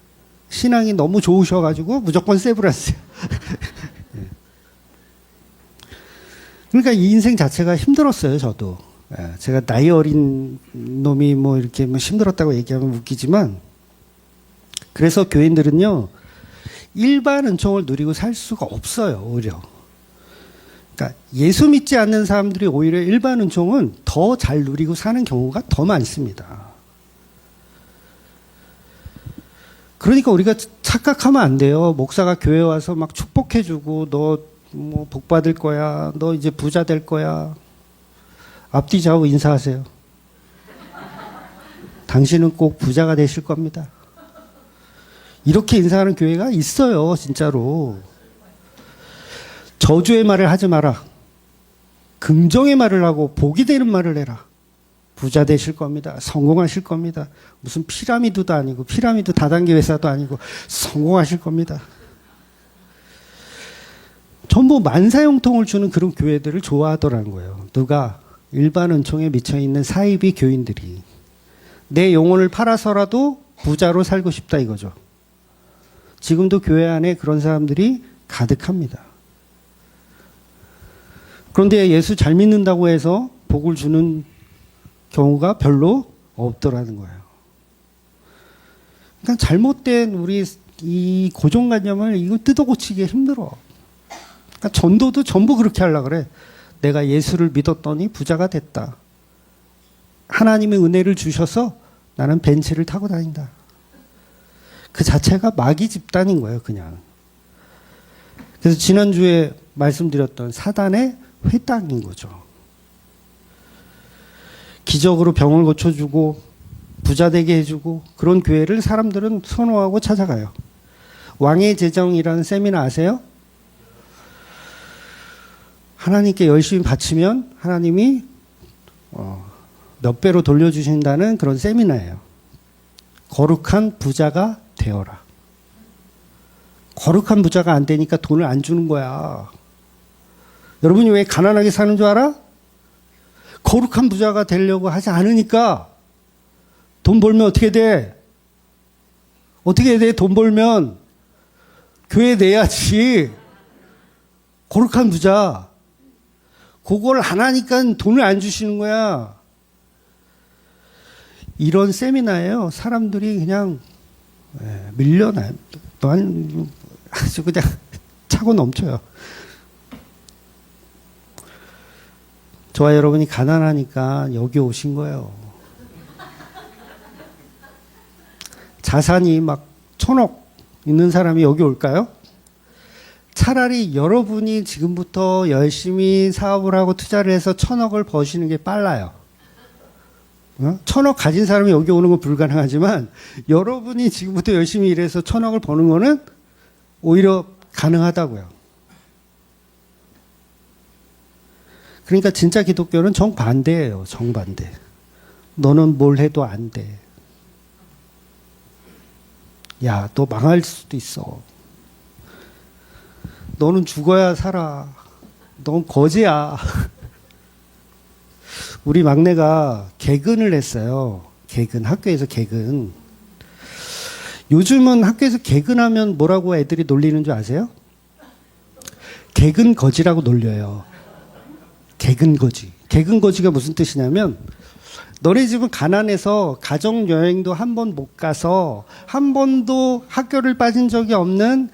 신앙이 너무 좋으셔가지고 무조건 세브란스야. 그러니까 이 인생 자체가 힘들었어요, 저도. 제가 나이 어린 놈이 뭐 이렇게 뭐 힘들었다고 얘기하면 웃기지만, 그래서 교인들은요, 일반 은총을 누리고 살 수가 없어요, 오히려. 그러니까 예수 믿지 않는 사람들이 오히려 일반 은총은 더 잘 누리고 사는 경우가 더 많습니다. 그러니까 우리가 착각하면 안 돼요. 목사가 교회 와서 막 축복해주고, 너 뭐 복 받을 거야, 너 이제 부자 될 거야. 앞뒤 좌우 인사하세요. 당신은 꼭 부자가 되실 겁니다. 이렇게 인사하는 교회가 있어요, 진짜로. 저주의 말을 하지 마라. 긍정의 말을 하고 복이 되는 말을 해라. 부자 되실 겁니다. 성공하실 겁니다. 무슨 피라미드도 아니고, 피라미드 다단계 회사도 아니고 성공하실 겁니다. 전부 만사형통을 주는 그런 교회들을 좋아하더라는 거예요. 누가? 일반 은총에 미쳐있는 사이비 교인들이. 내 영혼을 팔아서라도 부자로 살고 싶다 이거죠. 지금도 교회 안에 그런 사람들이 가득합니다. 그런데 예수 잘 믿는다고 해서 복을 주는 경우가 별로 없더라는 거예요. 그러니까 잘못된 우리 이 고정관념을 이거 뜯어고치기 힘들어. 그러니까 전도도 전부 그렇게 하려고 그래. 내가 예수를 믿었더니 부자가 됐다. 하나님의 은혜를 주셔서 나는 벤츠를 타고 다닌다. 그 자체가 마귀 집단인 거예요, 그냥. 그래서 지난주에 말씀드렸던 사단의 회당인 거죠. 기적으로 병을 고쳐주고 부자 되게 해주고 그런 교회를 사람들은 선호하고 찾아가요. 왕의 제정이라는 세미나 아세요? 하나님께 열심히 바치면 하나님이 몇 배로 돌려주신다는 그런 세미나예요. 거룩한 부자가 되어라. 거룩한 부자가 안 되니까 돈을 안 주는 거야. 여러분이 왜 가난하게 사는 줄 알아? 거룩한 부자가 되려고 하지 않으니까. 돈 벌면 어떻게 돼? 어떻게 돼? 돈 벌면 교회 내야지. 거룩한 부자. 그걸 안 하니까 돈을 안 주시는 거야. 이런 세미나예요. 사람들이 그냥 밀려나요. 아주 그냥 차고 넘쳐요. 저와 여러분이 가난하니까 여기 오신 거예요. 자산이 막 1,000억 있는 사람이 여기 올까요? 차라리 여러분이 지금부터 열심히 사업을 하고 투자를 해서 1,000억을 버시는 게 빨라요. 1,000억 가진 사람이 여기 오는 건 불가능하지만 여러분이 지금부터 열심히 일해서 1,000억을 버는 거는 오히려 가능하다고요. 그러니까 진짜 기독교는 정반대예요. 정반대. 너는 뭘 해도 안 돼. 야, 너 망할 수도 있어. 너는 죽어야 살아. 넌 거지야. 우리 막내가 개근을 했어요. 개근, 학교에서 개근. 요즘은 학교에서 개근하면 뭐라고 애들이 놀리는 줄 아세요? 개근 거지라고 놀려요. 개근 거지. 개근 거지가 무슨 뜻이냐면, 너네 집은 가난해서 가정여행도 한 번 못 가서 한 번도 학교를 빠진 적이 없는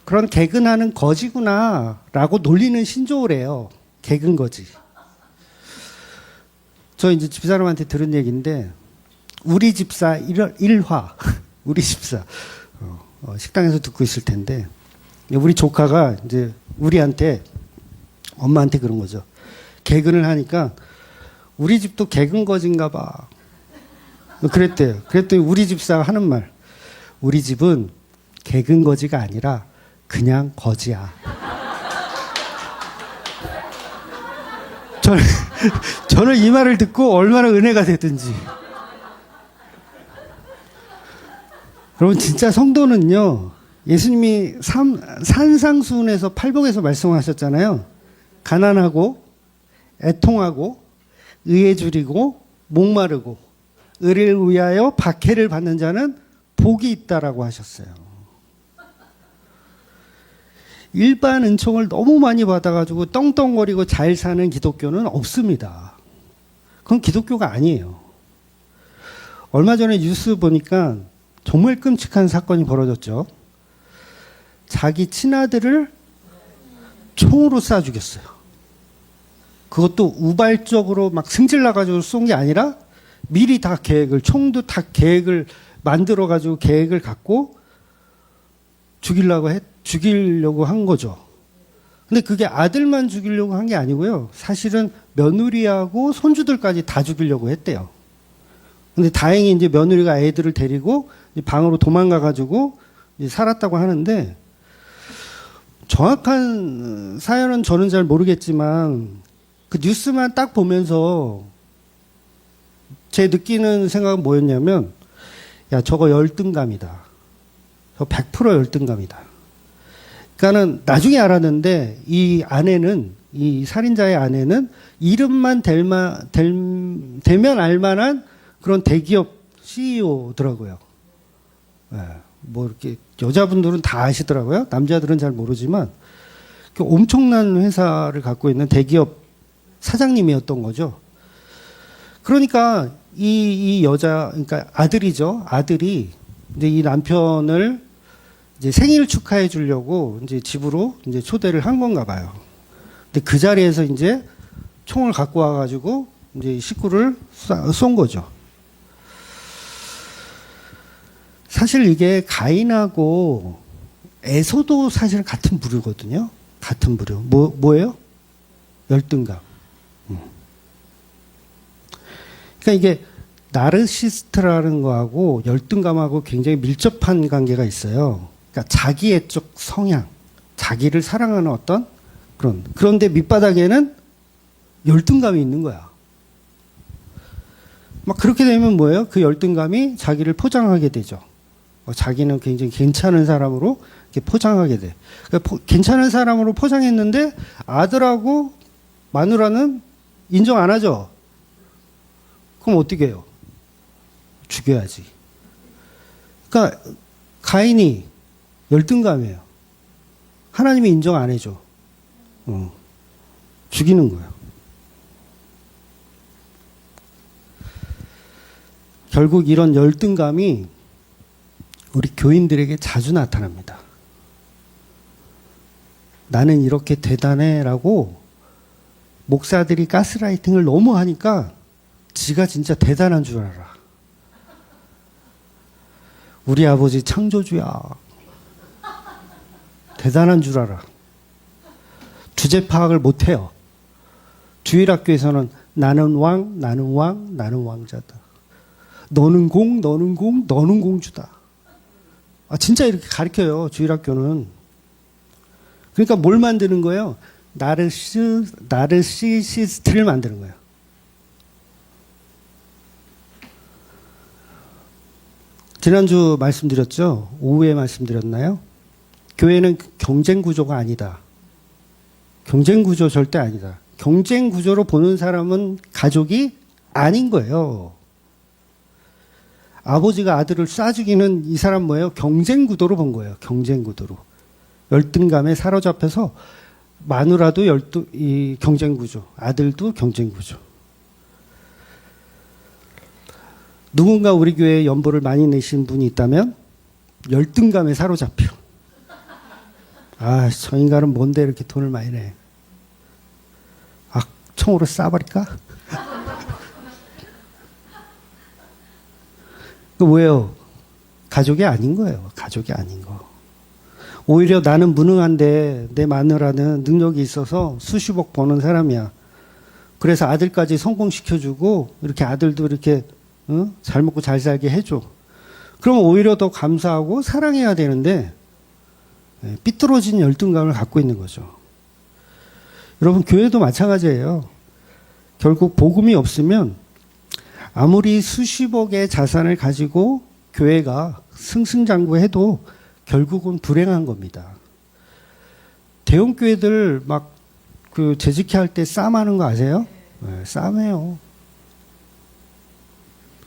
그런 개근하는 거지구나 라고 놀리는 신조어래요. 개근 거지. 저 이제 집사람한테 들은 얘기인데, 우리 집사 1화, 우리 집사, 식당에서 듣고 있을 텐데, 우리 조카가 이제 우리한테, 엄마한테 그런 거죠. 개근을 하니까 우리 집도 개근 거진가 봐. 그랬대요. 그랬더니 우리 집사가 하는 말. 우리 집은 개근 거지가 아니라 그냥 거지야. 저는 이 말을 듣고 얼마나 은혜가 되든지. 여러분 진짜 성도는요. 예수님이 산상수훈에서 팔복에서 말씀하셨잖아요. 가난하고 애통하고 의에 줄이고 목마르고 의를 위하여 박해를 받는 자는 복이 있다라고 하셨어요. 일반 은총을 너무 많이 받아가지고 떵떵거리고 잘 사는 기독교는 없습니다. 그건 기독교가 아니에요. 얼마 전에 뉴스 보니까 정말 끔찍한 사건이 벌어졌죠. 자기 친아들을 총으로 쏴 죽였어요. 그것도 우발적으로 막 승질나가지고 쏜 게 아니라 미리 다 총도 다 계획을 만들어가지고 계획을 갖고 죽이려고 한 거죠. 근데 그게 아들만 죽이려고 한 게 아니고요. 사실은 며느리하고 손주들까지 다 죽이려고 했대요. 근데 다행히 이제 며느리가 애들을 데리고 방으로 도망가가지고 살았다고 하는데, 정확한 사연은 저는 잘 모르겠지만 그 뉴스만 딱 보면서 제 느끼는 생각은 뭐였냐면, 야, 저거 열등감이다. 저 100% 열등감이다. 그러니까는 나중에 알았는데 이 아내는, 이 살인자의 아내는 이름만 대면 알만한 그런 대기업 CEO더라고요. 네, 뭐 이렇게 여자분들은 다 아시더라고요. 남자들은 잘 모르지만 엄청난 회사를 갖고 있는 대기업 사장님이었던 거죠. 그러니까 이 여자, 그러니까 아들이죠. 아들이 이제 이 남편을 이제 생일 축하해 주려고 이제 집으로 이제 초대를 한 건가 봐요. 근데 그 자리에서 이제 총을 갖고 와가지고 이제 식구를 쏜 거죠. 사실 이게 가인하고 에서도 사실 같은 부류거든요. 같은 부류. 뭐예요? 열등감. 그러니까 이게 나르시스트라는 거하고 열등감하고 굉장히 밀접한 관계가 있어요. 그러니까 자기애적 성향, 자기를 사랑하는 어떤 그런데 밑바닥에는 열등감이 있는 거야. 막 그렇게 되면 뭐예요? 그 열등감이 자기를 포장하게 되죠. 자기는 굉장히 괜찮은 사람으로 이렇게 포장하게 돼. 그러니까 괜찮은 사람으로 포장했는데 아들하고 마누라는 인정 안 하죠. 그럼 어떻게 해요? 죽여야지. 그러니까 가인이 열등감이에요. 하나님이 인정 안 해줘. 죽이는 거예요. 결국 이런 열등감이 우리 교인들에게 자주 나타납니다. 나는 이렇게 대단해라고 목사들이 가스라이팅을 너무 하니까 지가 진짜 대단한 줄 알아. 우리 아버지 창조주야. 대단한 줄 알아. 주제 파악을 못해요. 주일학교에서는 나는 왕, 나는 왕, 나는 왕자다. 너는 공, 너는 공, 너는 공주다. 진짜 이렇게 가르쳐요, 주일학교는. 그러니까 뭘 만드는 거예요? 나르시시스트를 만드는 거예요. 지난주 말씀드렸죠? 오후에 말씀드렸나요? 교회는 경쟁 구조가 아니다. 경쟁 구조 절대 아니다. 경쟁 구조로 보는 사람은 가족이 아닌 거예요. 아버지가 아들을 쏴 죽이는 이 사람 뭐예요? 경쟁 구도로 본 거예요. 경쟁 구도로. 열등감에 사로잡혀서 마누라도 이 경쟁 구조, 아들도 경쟁 구조. 누군가 우리 교회에 연보를 많이 내신 분이 있다면 열등감에 사로잡혀. 저 인간은 뭔데 이렇게 돈을 많이 내. 총으로 쏴버릴까? 왜요? 가족이 아닌 거예요. 가족이 아닌 거. 오히려 나는 무능한데 내 마누라는 능력이 있어서 수십억 버는 사람이야. 그래서 아들까지 성공시켜주고 이렇게 아들도 이렇게 잘 먹고 잘 살게 해줘. 그럼 오히려 더 감사하고 사랑해야 되는데 삐뚤어진 열등감을 갖고 있는 거죠. 여러분 교회도 마찬가지예요. 결국 복음이 없으면 아무리 수십억의 자산을 가지고 교회가 승승장구해도 결국은 불행한 겁니다. 대형 교회들 막 그 재직회 할 때 싸움하는 거 아세요? 네, 싸움해요.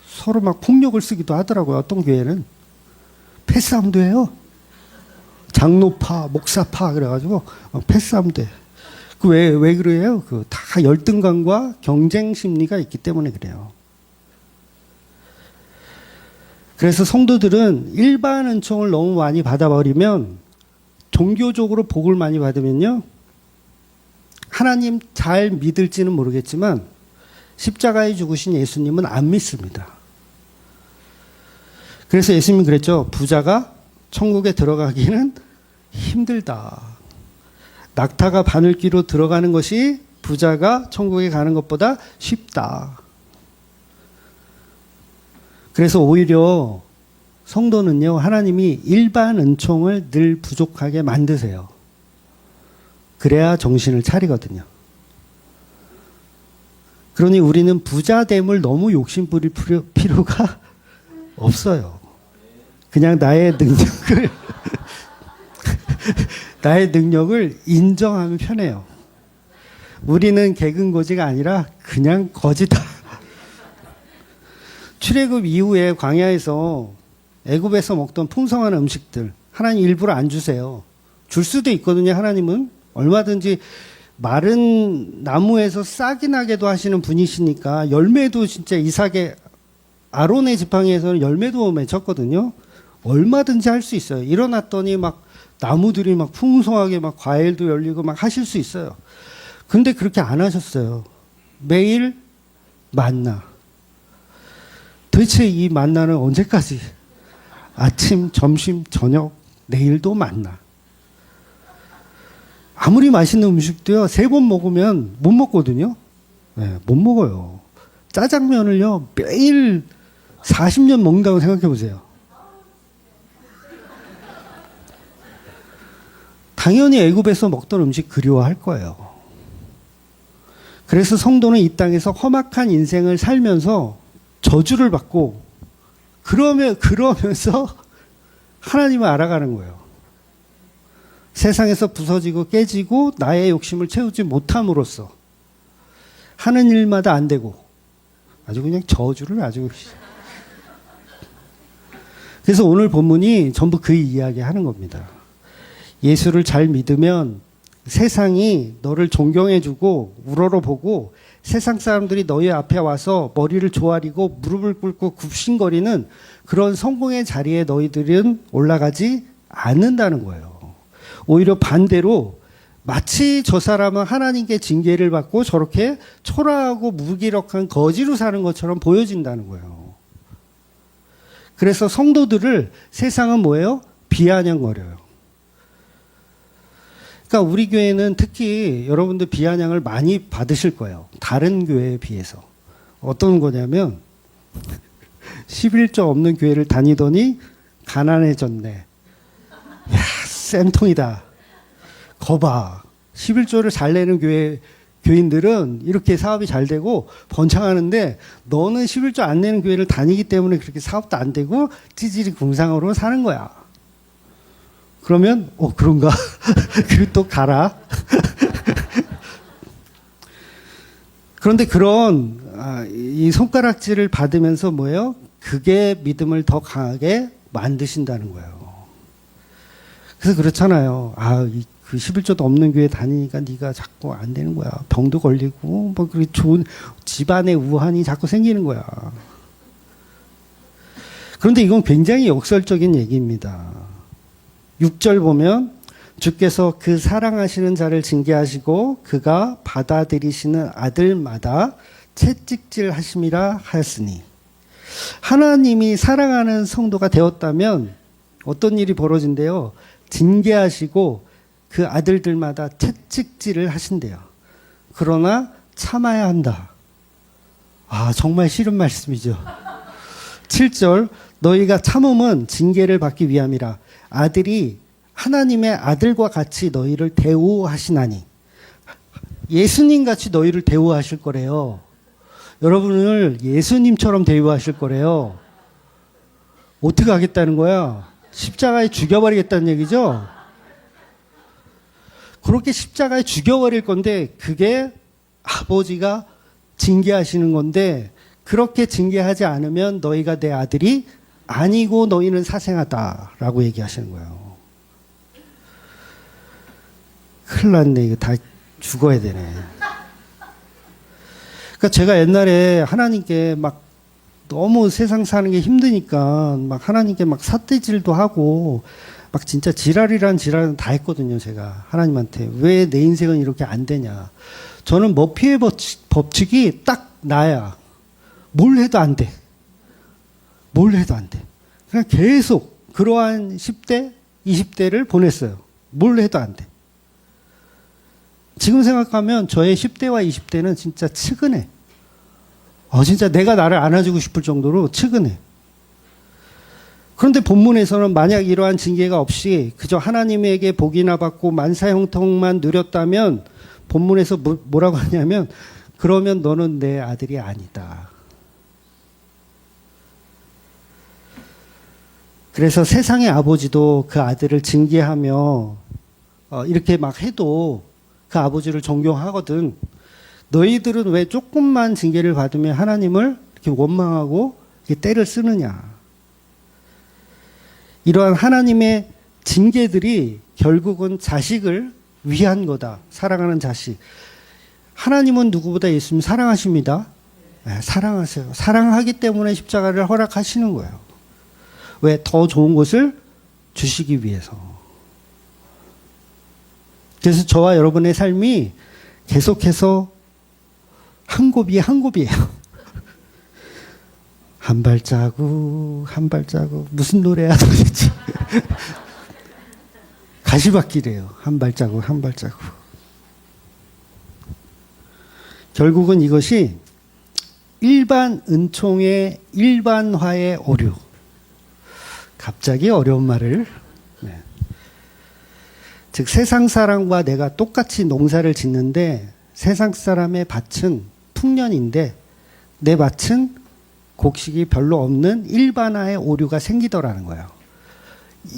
서로 막 폭력을 쓰기도 하더라고요. 어떤 교회는 패싸움도 해요. 장로파, 목사파 그래가지고 패싸움도 해. 그 왜 그래요? 그 다 열등감과 경쟁 심리가 있기 때문에 그래요. 그래서 성도들은 일반 은총을 너무 많이 받아버리면 종교적으로 복을 많이 받으면요. 하나님 잘 믿을지는 모르겠지만 십자가에 죽으신 예수님은 안 믿습니다. 그래서 예수님이 그랬죠. 부자가 천국에 들어가기는 힘들다. 낙타가 바늘귀로 들어가는 것이 부자가 천국에 가는 것보다 쉽다. 그래서 오히려 성도는요, 하나님이 일반 은총을 늘 부족하게 만드세요. 그래야 정신을 차리거든요. 그러니 우리는 부자됨을 너무 욕심 부릴 필요가 없어요. 그냥 나의 능력을 인정하면 편해요. 우리는 개근거지가 아니라 그냥 거지다. 출애굽 이후에 광야에서 애굽에서 먹던 풍성한 음식들 하나님 일부러 안 주세요. 줄 수도 있거든요. 하나님은 얼마든지 마른 나무에서 싹이 나게도 하시는 분이시니까 열매도 진짜 이삭의 아론의 지팡이에서는 열매도 맺혔거든요. 얼마든지 할 수 있어요. 일어났더니 막 나무들이 막 풍성하게 막 과일도 열리고 막 하실 수 있어요. 근데 그렇게 안 하셨어요. 매일 만나. 도대체 이 만나는 언제까지? 아침, 점심, 저녁, 내일도 만나. 아무리 맛있는 음식도요, 3번 먹으면 못 먹거든요. 네, 못 먹어요. 짜장면을요, 매일 40년 먹는다고 생각해 보세요. 당연히 애굽에서 먹던 음식 그리워할 거예요. 그래서 성도는 이 땅에서 험악한 인생을 살면서 저주를 받고 그러면서 하나님을 알아가는 거예요. 세상에서 부서지고 깨지고 나의 욕심을 채우지 못함으로써 하는 일마다 안 되고 아주 그냥 저주를 아주. 그래서 오늘 본문이 전부 그 이야기 하는 겁니다. 예수를 잘 믿으면 세상이 너를 존경해주고 우러러보고 세상 사람들이 너희 앞에 와서 머리를 조아리고 무릎을 꿇고 굽신거리는 그런 성공의 자리에 너희들은 올라가지 않는다는 거예요. 오히려 반대로 마치 저 사람은 하나님께 징계를 받고 저렇게 초라하고 무기력한 거지로 사는 것처럼 보여진다는 거예요. 그래서 성도들을 세상은 뭐예요? 비아냥거려요. 그러니까 우리 교회는 특히 여러분들 비아냥을 많이 받으실 거예요. 다른 교회에 비해서. 어떤 거냐면 11조 없는 교회를 다니더니 가난해졌네. 야, 쌤통이다. 거봐. 11조를 잘 내는 교인들은 이렇게 사업이 잘 되고 번창하는데 너는 11조 안 내는 교회를 다니기 때문에 그렇게 사업도 안 되고 찌질이 궁상으로 사는 거야. 그러면 그런가? 그리고 또 가라. 그런데 그런 이 손가락질을 받으면서 뭐예요? 그게 믿음을 더 강하게 만드신다는 거예요. 그래서 그렇잖아요. 그 11조도 없는 교회 다니니까 네가 자꾸 안 되는 거야. 병도 걸리고 뭐 그 좋은 집안의 우환이 자꾸 생기는 거야. 그런데 이건 굉장히 역설적인 얘기입니다. 6절 보면 주께서 그 사랑하시는 자를 징계하시고 그가 받아들이시는 아들마다 채찍질 하심이라 하였으니 하나님이 사랑하는 성도가 되었다면 어떤 일이 벌어진대요? 징계하시고 그 아들들마다 채찍질을 하신대요. 그러나 참아야 한다. 아, 정말 싫은 말씀이죠. 7절, 너희가 참음은 징계를 받기 위함이라. 아들이 하나님의 아들과 같이 너희를 대우하시나니. 예수님 같이 너희를 대우하실 거래요. 여러분을 예수님처럼 대우하실 거래요. 어떻게 하겠다는 거야? 십자가에 죽여버리겠다는 얘기죠? 그렇게 십자가에 죽여버릴 건데 그게 아버지가 징계하시는 건데, 그렇게 징계하지 않으면 너희가 내 아들이 아니고 너희는 사생하다라고 얘기하시는 거예요. 큰일 났네. 이거 다 죽어야 되네. 그러니까 제가 옛날에 하나님께 막 너무 세상 사는 게 힘드니까 막 하나님께 막 삿대질도 하고 막 진짜 지랄이란 지랄은 다 했거든요. 제가 하나님한테 왜 내 인생은 이렇게 안 되냐. 저는 머피의 법칙이 딱 나야. 뭘 해도 안 돼. 뭘 해도 안 돼. 그냥 계속 그러한 10대, 20대를 보냈어요. 뭘 해도 안 돼. 지금 생각하면 저의 10대와 20대는 진짜 측은해. 진짜 내가 나를 안아주고 싶을 정도로 측은해. 그런데 본문에서는 만약 이러한 징계가 없이 그저 하나님에게 복이나 받고 만사형통만 누렸다면 본문에서 뭐라고 하냐면, 그러면 너는 내 아들이 아니다. 그래서 세상의 아버지도 그 아들을 징계하며 이렇게 막 해도 그 아버지를 존경하거든. 너희들은 왜 조금만 징계를 받으면 하나님을 이렇게 원망하고 이렇게 때를 쓰느냐. 이러한 하나님의 징계들이 결국은 자식을 위한 거다. 사랑하는 자식. 하나님은 누구보다 예수님 사랑하십니다. 네, 사랑하세요. 사랑하기 때문에 십자가를 허락하시는 거예요. 왜? 더 좋은 것을 주시기 위해서. 그래서 저와 여러분의 삶이 계속해서 한 곱이 한 곱이에요. 한 발자국, 한 발자국. 무슨 노래야 도대체. 가시밭길이에요. 한 발자국, 한 발자국. 결국은 이것이 일반 은총의 일반화의 오류. 갑자기 어려운 말을. 네. 즉 세상 사람과 내가 똑같이 농사를 짓는데 세상 사람의 밭은 풍년인데 내 밭은 곡식이 별로 없는 일반화의 오류가 생기더라는 거예요.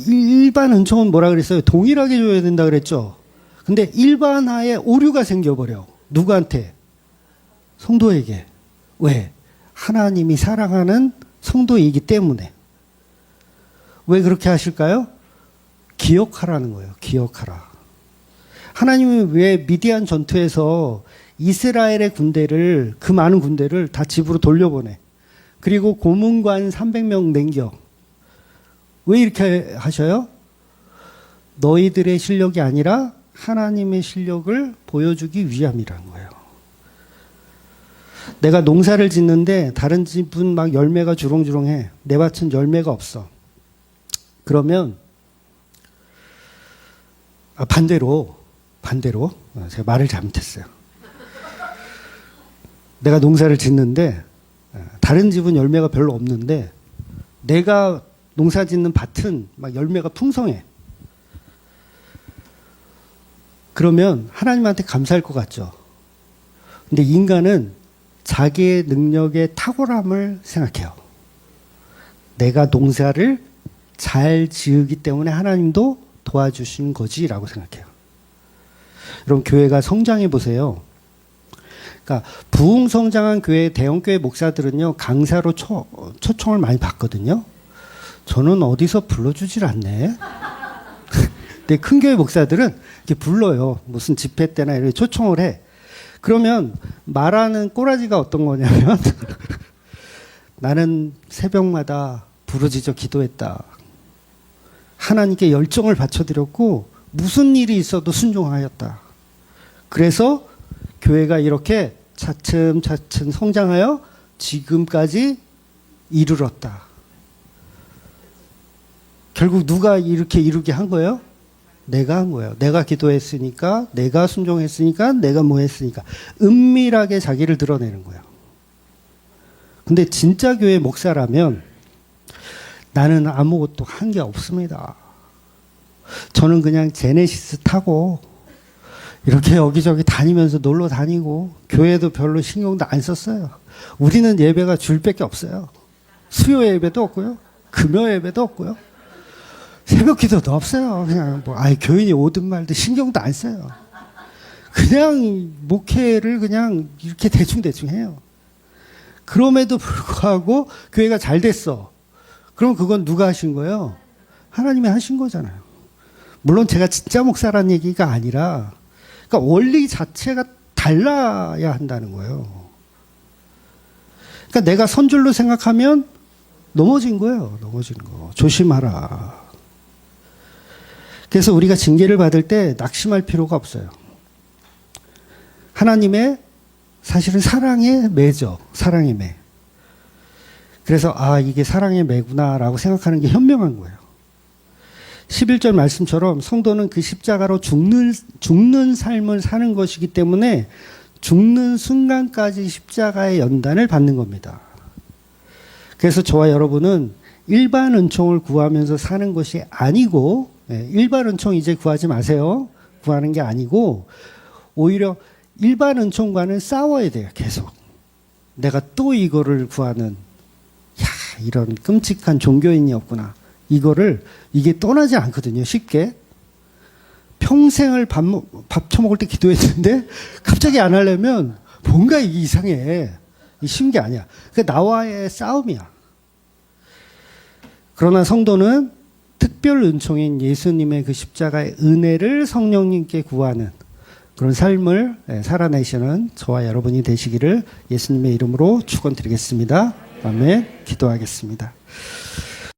일반 은총은 뭐라 그랬어요? 동일하게 줘야 된다 그랬죠. 근데 일반화의 오류가 생겨버려. 누구한테? 성도에게. 왜? 하나님이 사랑하는 성도이기 때문에. 왜 그렇게 하실까요? 기억하라는 거예요. 기억하라. 하나님이 왜 미디안 전투에서 이스라엘의 군대를, 그 많은 군대를 다 집으로 돌려보내. 그리고 고문관 300명 남겨. 왜 이렇게 하셔요? 너희들의 실력이 아니라 하나님의 실력을 보여주기 위함이라는 거예요. 내가 농사를 짓는데 다른 집은 막 열매가 주렁주렁해. 내 밭은 열매가 없어. 그러면 반대로 제가 말을 잘못했어요. 내가 농사를 짓는데 다른 집은 열매가 별로 없는데 내가 농사 짓는 밭은 막 열매가 풍성해. 그러면 하나님한테 감사할 것 같죠. 근데 인간은 자기의 능력의 탁월함을 생각해요. 내가 농사를 잘 지으기 때문에 하나님도 도와주신 거지라고 생각해요. 여러분 교회가 성장해 보세요. 그러니까 부흥성장한 교회, 대형교회 목사들은요 강사로 초청을 많이 받거든요. 저는 어디서 불러주질 않네. 근데 큰 교회 목사들은 이렇게 불러요. 무슨 집회 때나 이렇게 초청을 해. 그러면 말하는 꼬라지가 어떤 거냐면 나는 새벽마다 부르짖어 기도했다. 하나님께 열정을 바쳐드렸고 무슨 일이 있어도 순종하였다. 그래서 교회가 이렇게 차츰차츰 성장하여 지금까지 이르렀다. 결국 누가 이렇게 이루게 한 거예요? 내가 한 거예요. 내가 기도했으니까, 내가 순종했으니까, 내가 뭐 했으니까. 은밀하게 자기를 드러내는 거예요. 근데 진짜 교회 목사라면 나는 아무것도 한 게 없습니다. 저는 그냥 제네시스 타고 이렇게 여기저기 다니면서 놀러 다니고 교회도 별로 신경도 안 썼어요. 우리는 예배가 줄밖에 없어요. 수요 예배도 없고요. 금요 예배도 없고요. 새벽 기도도 없어요. 그냥 교인이 오든 말든 신경도 안 써요. 그냥 목회를 그냥 이렇게 대충대충 해요. 그럼에도 불구하고 교회가 잘 됐어. 그럼 그건 누가 하신 거예요? 하나님이 하신 거잖아요. 물론 제가 진짜 목사란 얘기가 아니라, 그러니까 원리 자체가 달라야 한다는 거예요. 그러니까 내가 선줄로 생각하면 넘어진 거예요. 넘어진 거. 조심하라. 그래서 우리가 징계를 받을 때 낙심할 필요가 없어요. 하나님의 사실은 사랑의 매죠. 사랑의 매. 그래서 이게 사랑의 매구나라고 생각하는 게 현명한 거예요. 11절 말씀처럼 성도는 그 십자가로 죽는 삶을 사는 것이기 때문에 죽는 순간까지 십자가의 연단을 받는 겁니다. 그래서 저와 여러분은 일반 은총을 구하면서 사는 것이 아니고, 일반 은총 이제 구하지 마세요. 구하는 게 아니고 오히려 일반 은총과는 싸워야 돼요. 계속. 내가 또 이거를 구하는, 이런 끔찍한 종교인이었구나. 이게 떠나지 않거든요. 쉽게. 평생을 밥 처먹을 때 기도했는데 갑자기 안 하려면 뭔가 이상해. 쉬운 게 아니야. 그게 나와의 싸움이야. 그러나 성도는 특별 은총인 예수님의 그 십자가의 은혜를 성령님께 구하는 그런 삶을 살아내시는 저와 여러분이 되시기를 예수님의 이름으로 축원드리겠습니다. 아멘. 기도하겠습니다.